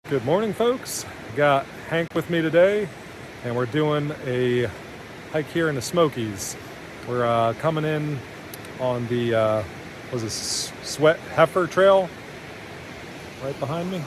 Good morning, folks. Got Hank with me today, and we're doing a hike here in the Smokies. We're coming in on the Sweat Heifer Trail right behind me,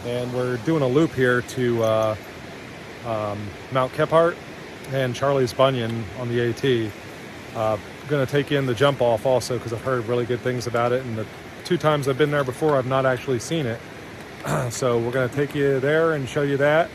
and we're doing a loop here to Mount Kephart and Charlie's Bunion on the AT. Going to take in the Jumpoff also because I've heard really good things about it, and the 2 times I've been there before, I've not actually seen it. So we're going to take you there and show you that,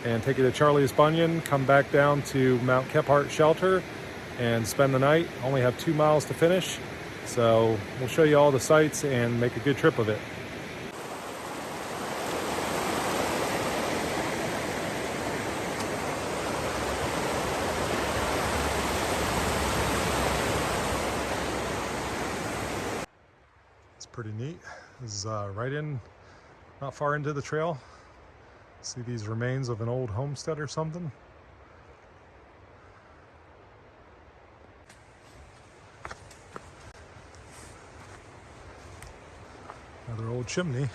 and take you to Charlie's Bunion, come back down to Mount Kephart Shelter and spend the night. Only have 2 miles to finish, so we'll show you all the sights and make a good trip of it. Pretty neat. This is right in, not far into the trail. See these remains of an old homestead or something. Another old chimney.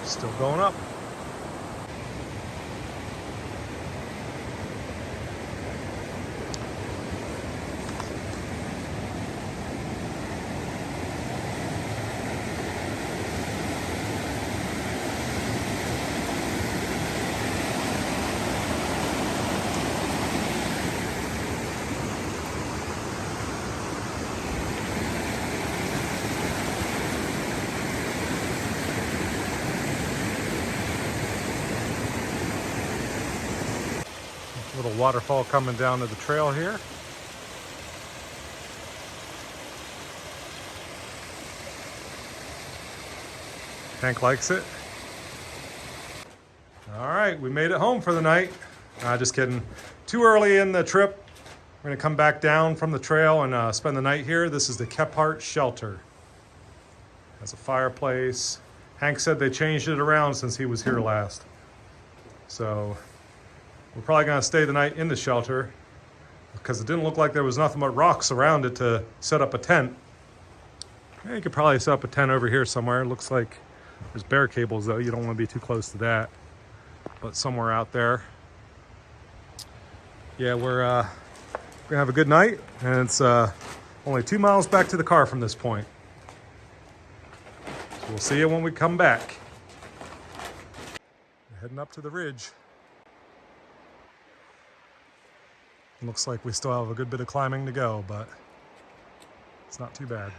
Still going up. Little waterfall coming down to the trail here. Hank likes it. All right, we made it home for the night. Just kidding. Too early in the trip. We're gonna come back down from the trail and spend the night here. This is the Kephart Shelter. Has a fireplace. Hank said they changed it around since he was here last. So we're probably gonna stay the night in the shelter because it didn't look like there was nothing but rocks around it to set up a tent. Yeah, you could probably set up a tent over here somewhere. It looks like there's bear cables though. You don't want to be too close to that. But somewhere out there. Yeah, we're gonna have a good night, and it's only 2 miles back to the car from this point. So we'll see you when we come back. We're heading up to the ridge. Looks like we still have a good bit of climbing to go, but it's not too bad.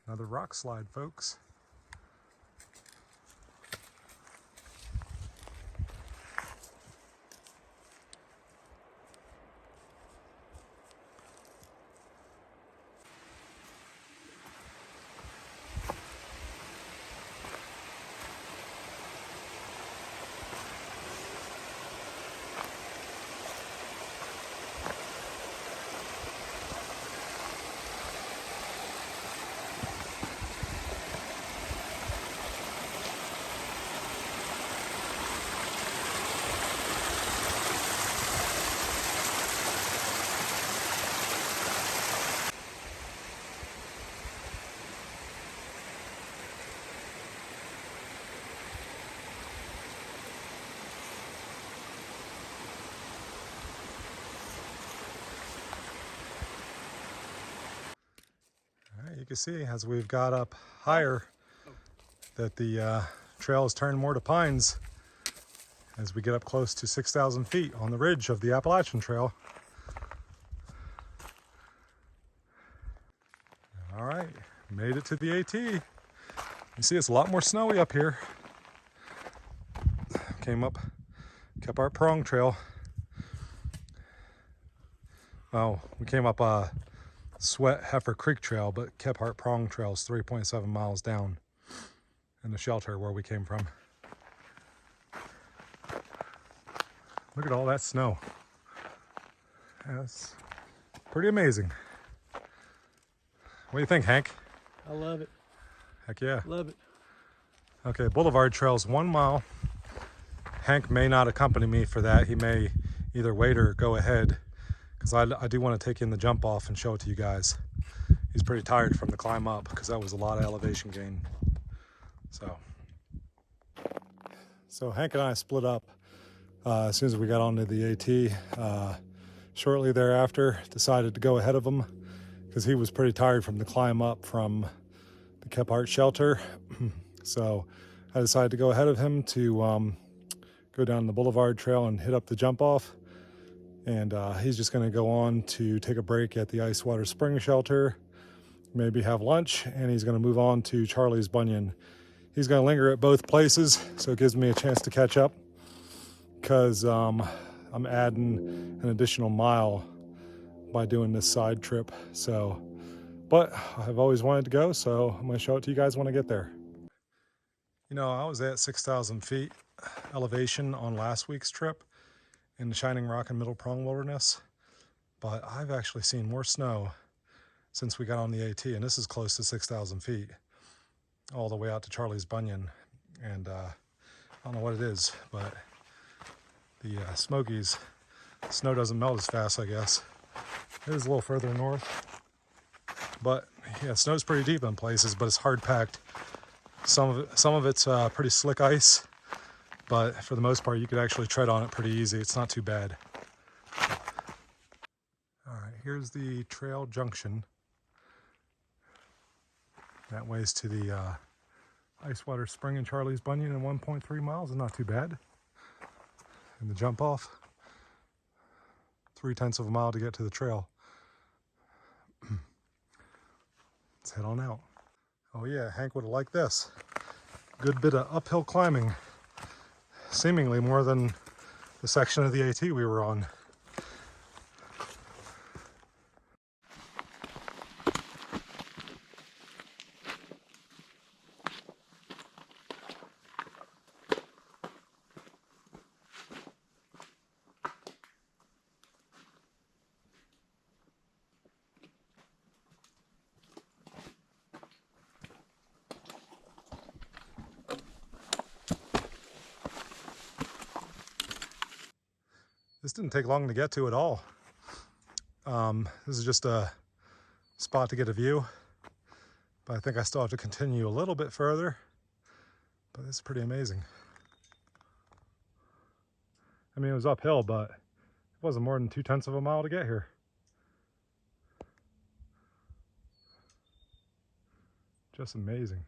Another rock slide, folks. can see as we've got up higher that the trail has turned more to pines as we get up close to 6,000 feet on the ridge of the Appalachian Trail. All right, made it to the AT. You see it's a lot more snowy up here. Came up Kephart Prong Trail. Well, we came up Sweat Heifer Creek Trail, but Kephart Prong Trail is 3.7 miles down in the shelter where we came from. Look at all that snow. That's pretty amazing. What do you think, Hank? I love it. Heck yeah. Love it. Okay, Boulevard Trail's 1 mile. Hank may not accompany me for that. He may either wait or go ahead, because I do want to take in the Jumpoff and show it to you guys. He's pretty tired from the climb up because that was a lot of elevation gain. So Hank and I split up as soon as we got onto the AT. Shortly thereafter, decided to go ahead of him because he was pretty tired from the climb up from the Kephart Shelter. So I decided to go ahead of him to go down the Boulevard Trail and hit up the Jumpoff. And he's just going to go on to take a break at the Ice Water Spring Shelter, maybe have lunch, and he's going to move on to Charlie's Bunion. He's going to linger at both places, so it gives me a chance to catch up, because I'm adding an additional mile by doing this side trip. So, but I've always wanted to go, so I'm going to show it to you guys when I get there. You know, I was at 6,000 feet elevation on last week's trip in the Shining Rock and Middle Prong Wilderness, but I've actually seen more snow since we got on the AT, and this is close to 6,000 feet, all the way out to Charlie's Bunion. And I don't know what it is, but the Smokies, snow doesn't melt as fast, I guess. It is a little further north, but yeah, snow's pretty deep in places, but it's hard packed. Some of it's pretty slick ice, but for the most part, you could actually tread on it pretty easy. It's not too bad. All right, here's the trail junction. That ways to the Ice Water Spring and Charlie's Bunion in 1.3 miles is not too bad. And the Jumpoff, 0.3 of a mile to get to the trail. Let's head on out. Oh yeah, Hank would have liked this. Good bit of uphill climbing. Seemingly more than the section of the AT we were on. This didn't take long to get to at all. This is just a spot to get a view, but I think I still have to continue a little bit further, but it's pretty amazing. I mean, it was uphill, but it wasn't more than 0.2 of a mile to get here. Just amazing.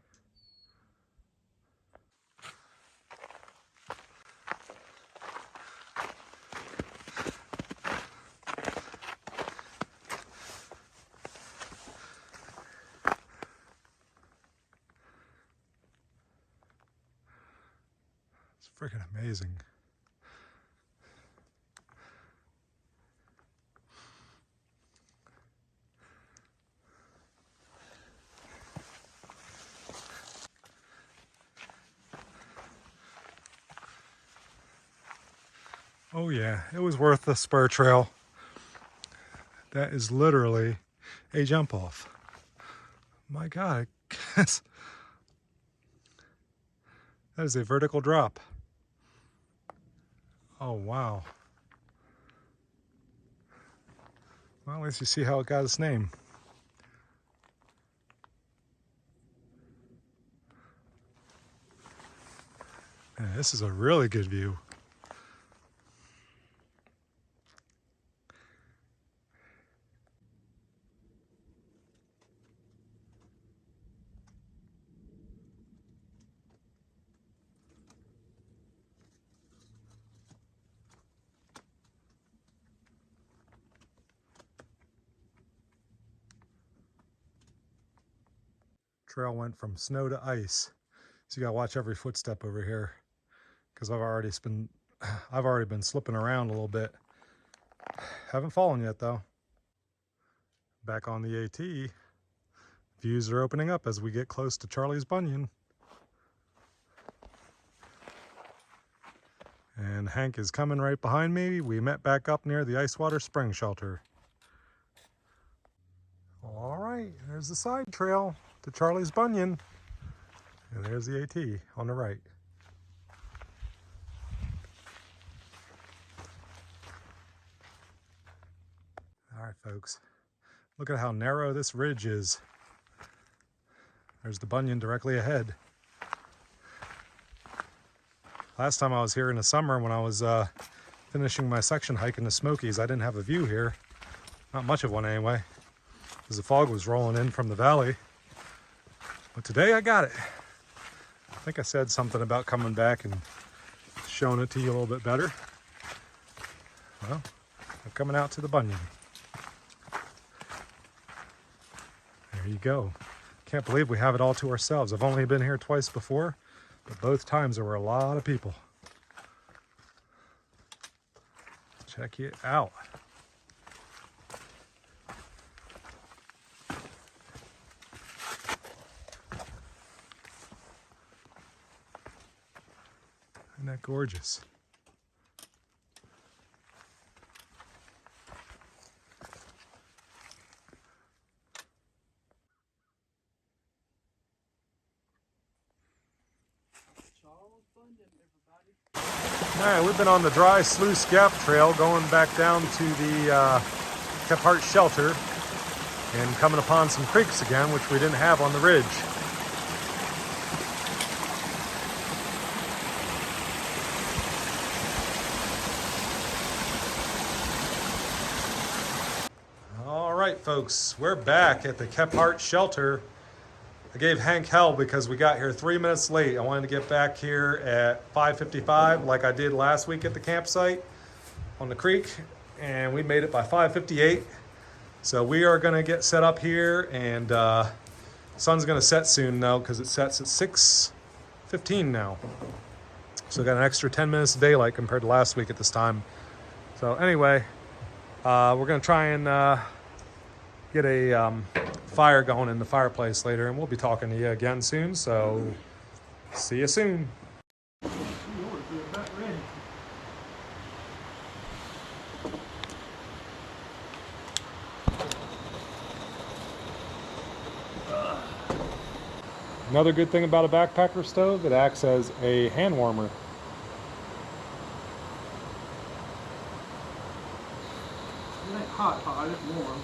It's freaking amazing. Oh yeah, it was worth the spur trail. That is literally a jump off. My God, that is a vertical drop. Oh wow. Well, at least you see how it got its name. Man, this is a really good view. Trail went from snow to ice. So you gotta watch every footstep over here, because I've already been slipping around a little bit. Haven't fallen yet though. Back on the AT, views are opening up as we get close to Charlie's Bunion. And Hank is coming right behind me. We met back up near the ice water spring shelter. All right, there's the side trail to Charlie's Bunion. And there's the AT on the right. All right, folks, look at how narrow this ridge is. There's the Bunion directly ahead. Last time I was here in the summer when I was finishing my section hike in the Smokies, I didn't have a view here. Not much of one anyway, because the fog was rolling in from the valley. But today I got it. I think I said something about coming back and showing it to you a little bit better. Well, I'm coming out to the Bunion. There you go. Can't believe we have it all to ourselves. I've only been here twice before, but both times there were a lot of people. Check it out. Isn't that gorgeous? All right, we've been on the dry Sluice Gap Trail going back down to the Kephart Shelter and coming upon some creeks again, which we didn't have on the ridge. All right, folks, we're back at the Kephart Shelter. I gave Hank hell because we got here 3 minutes late. I wanted to get back here at 5:55 like I did last week at the campsite on the creek, and we made it by 5:58. So we are gonna get set up here, and sun's gonna set soon though, because it sets at 6:15 now. So we got an extra 10 minutes of daylight compared to last week at this time. So anyway, we're gonna try and get a fire going in the fireplace later, and we'll be talking to you again soon, so see you soon. Another good thing about a backpacker stove, it acts as a hand warmer. It ain't hot, it's warm.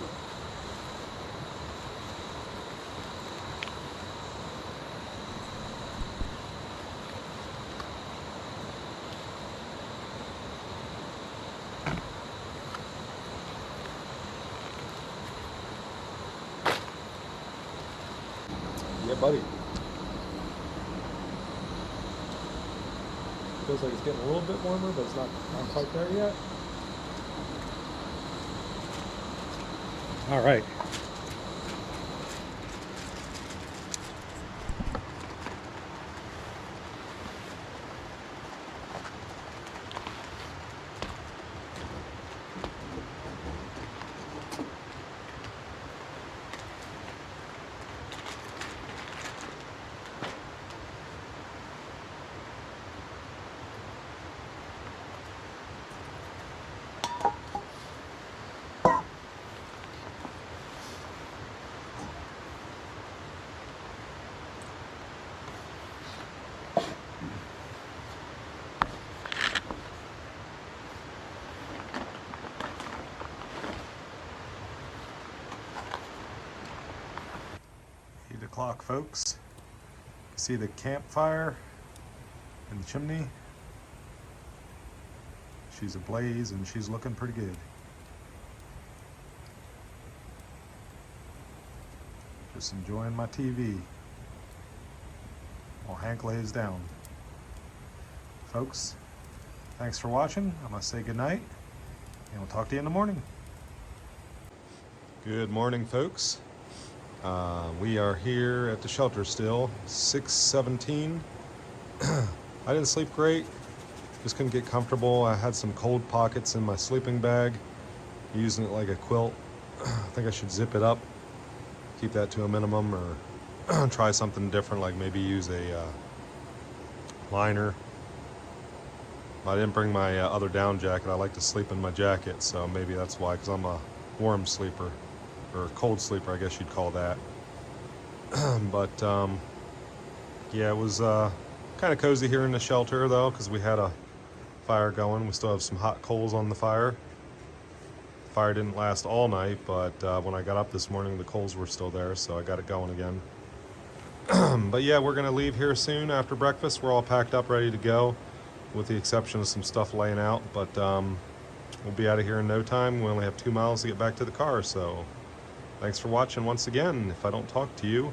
Yeah, buddy. Feels like it's getting a little bit warmer, but it's not quite there yet. All right. O'clock, folks. See the campfire and the chimney. She's ablaze and she's looking pretty good. Just enjoying my TV while Hank lays down. Folks, thanks for watching. I'm gonna say goodnight, and we'll talk to you in the morning. Good morning, folks. We are here at the shelter still, 6:17. I didn't sleep great, just couldn't get comfortable. I had some cold pockets in my sleeping bag, using it like a quilt. I think I should zip it up, keep that to a minimum, or try something different, like maybe use a liner. I didn't bring my other down jacket. I like to sleep in my jacket, so maybe that's why, because I'm a warm sleeper, or cold sleeper, I guess you'd call that. But yeah, it was kind of cozy here in the shelter though, because we had a fire going. We still have some hot coals on the fire. The fire didn't last all night, but when I got up this morning, the coals were still there, so I got it going again. But yeah, we're gonna leave here soon after breakfast. We're all packed up, ready to go, with the exception of some stuff laying out. But we'll be out of here in no time. We only have 2 miles to get back to the car, so thanks for watching once again. If I don't talk to you,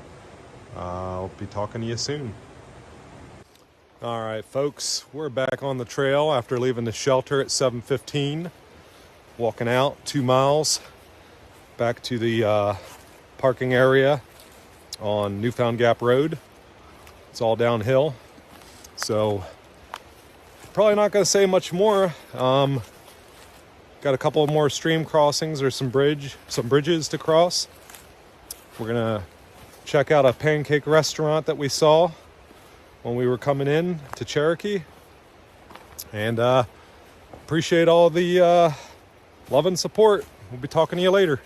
I'll be talking to you soon. All right, folks, we're back on the trail after leaving the shelter at 7:15. Walking out 2 miles back to the parking area on Newfound Gap Road. It's all downhill, so probably not going to say much more. Got a couple more stream crossings or some bridges to cross. We're gonna check out a pancake restaurant that we saw when we were coming in to Cherokee, and appreciate all the love and support. We'll be talking to you later.